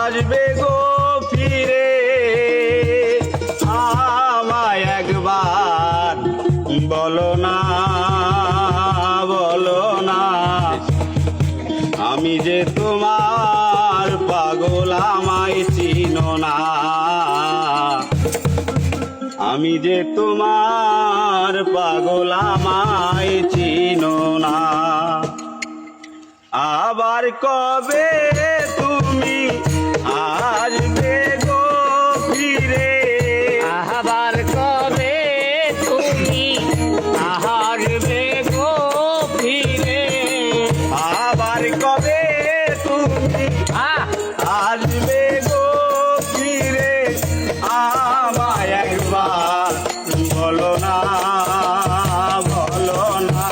আসবে গো ফিরে আমায় একবার বলো না, বলো না আমি যে তোমার পাগল আমায় চিনো না, আমি যে তোমার পাগল আমায় চিনো না। আবার কবে তুমি আসবে গো ফিরে, আবার কবে তুমি আসবে গো ফিরে, আবার কবে তুমি আসবে গো ফিরে আমায় একবার বলো না, বলো না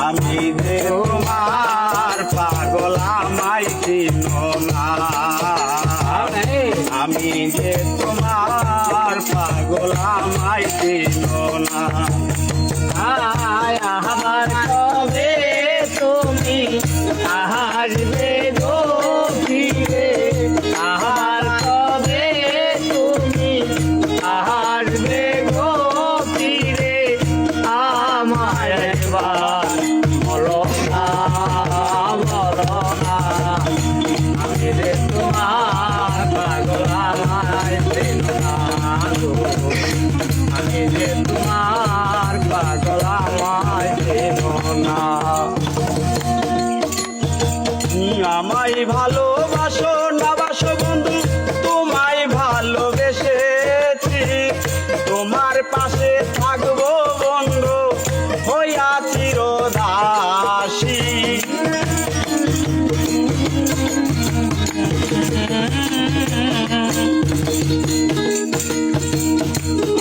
আমি যে তোমার পাগল আমায় চিনো না, আমি যে তোমার পাগল আমায় চিনো না। আবার কবে তুমি আসবে গো ফিরে, আবার কবে তুমি আসবে গো ফিরে আমার একবার বলো না, বলো না আমি যে তোমার পাগল আমায় চিনো না গো, আমি যে তোমার পাগল আমায় চিনো না। আমায় ভালোবাসো না বাসো বন্ধু, তোমায় ভালোবেসেছি, তোমার পাশে থাকবো বন্ধু হইয়া চিরদাসী।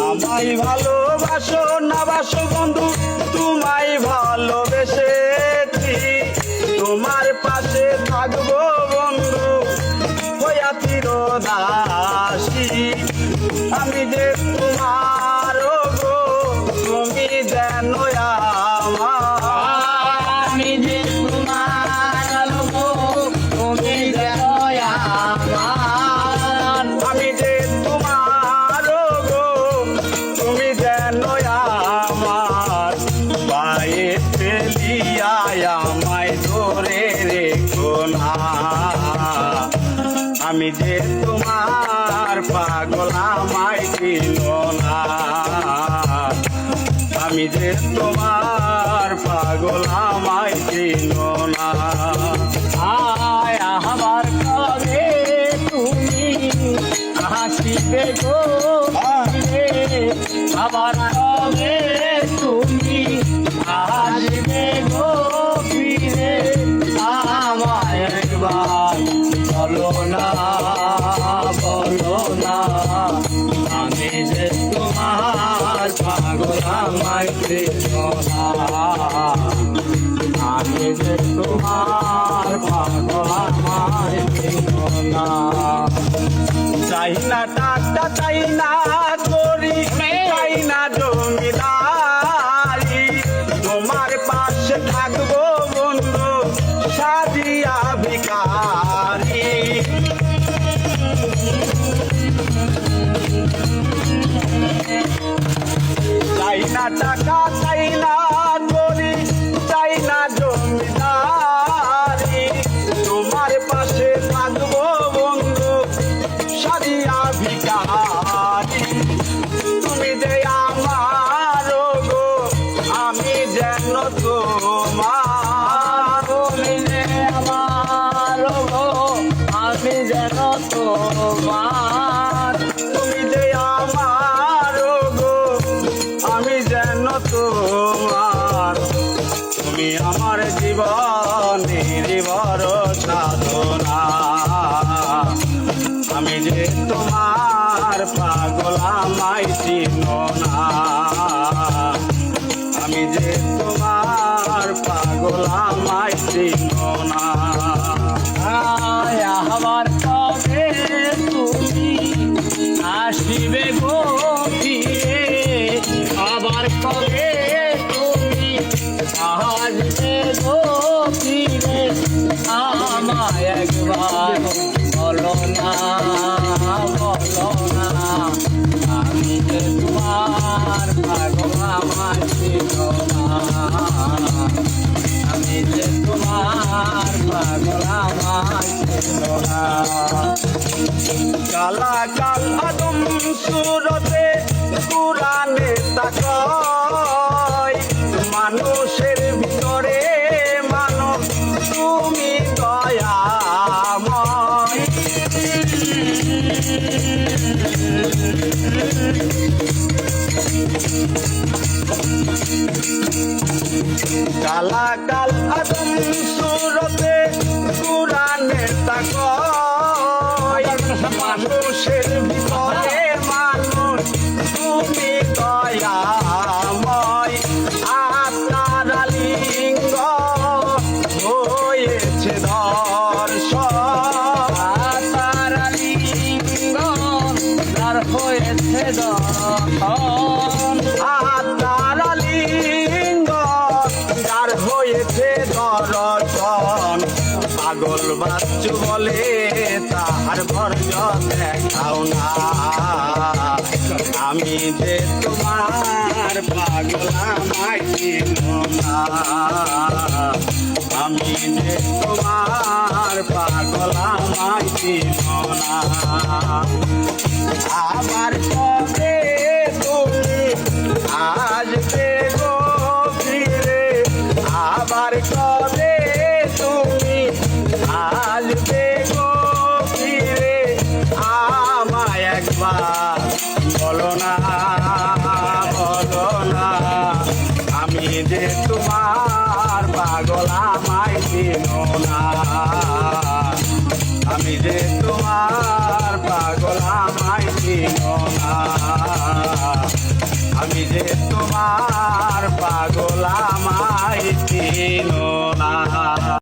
আমায় ভালোবাসো না বাসো বন্ধু, তোমায় ভালোবেসেছি, তোমার পাশে থাকবো বন্ধু হইয়া চিরদাসী। আমি যে তোমার গো তুমি যেন আমার, আমি যে তোমার গো তুমি যেন আমার, আমি যে তোমার গো তুমি যেন আমার, পায়ে ফেলিয়া আমায় ধরে রেখো না, আমি যে তোমার পাগল আমায় চিনো না, আমি যে তোমার পাগল আমায় চিনো না। আবার কবে তুমি আসবে গো ফিরে, আবার কবে তুমি আসবে গো ফিরে আমায় একবার বলো না, বলো না আমি যে তোমার পাগল আমায় চিনো না, আমি যে তোমার পাগল আমায় চিনো না। চাই না টাকা চাই না করি, চাই না জমিদারি, তোমার পাশে থাকবো বন্ধু সাজিয়া ভিখারি। চাই না টাকা চাই না করি, চাই না জমিদারি, তোমার পাশে থাকবো বন্ধু সাজিয়া ভিখারি। তুমি যে আমার গো আমি যেন তোমার, তুমি যে আমার গো আমি যেন তোমার, তুমি যে আমার গো আমি যেন তোমার, তুমি আমার জীবনের বড় সাধনা, আমি যে তোমার পাগল আমায় চিনো না, আমি যে তোমার পাগল আমায় চিনো না। আবার কবে তুমি আসবে গো ফিরে, আবার কবে তুমি আসবে গো ফিরে আমায় একবার বলো না, বলো না, আমি যে তোমার পাগল আমায় চিনো না, আমি যে তোমার পাগল আমায় চিনো না। কালা কাল আদম সুরতে কুরানে তাকয়, মানুষের ভিতরে মানব তুমি দয়াময়। কালা কাল আদম সুরতে কুরানে তাকয়, মানুষের ভিতরে মানুষ তুমি দয়াময়। আপনার লিঙ্গ হয়েছে দর্শন, তারা লিঙ্গ তার হয়েছে দর্শন, আপনার লিঙ্গ যার হয়েছে দর্শন। পাগল বাচ্চু বলে তাহার ভর্য দেখাও না, আমি যে তোমার পাগল আমায় চিনো না, আমি যে তোমার পাগল আমায় চিনো না। আবার কবে তুমি আসবে গো ফিরে, আবার কবে তুমি আসবে গো ফিরে, আমায় একবার বলো না, বলো না, আমি যে তোমার পাগল আমায় চিনো না, আমি যে তোমার পাগল আমায় চিনো না, আমি যে তোমার পাগল আমায় চিনো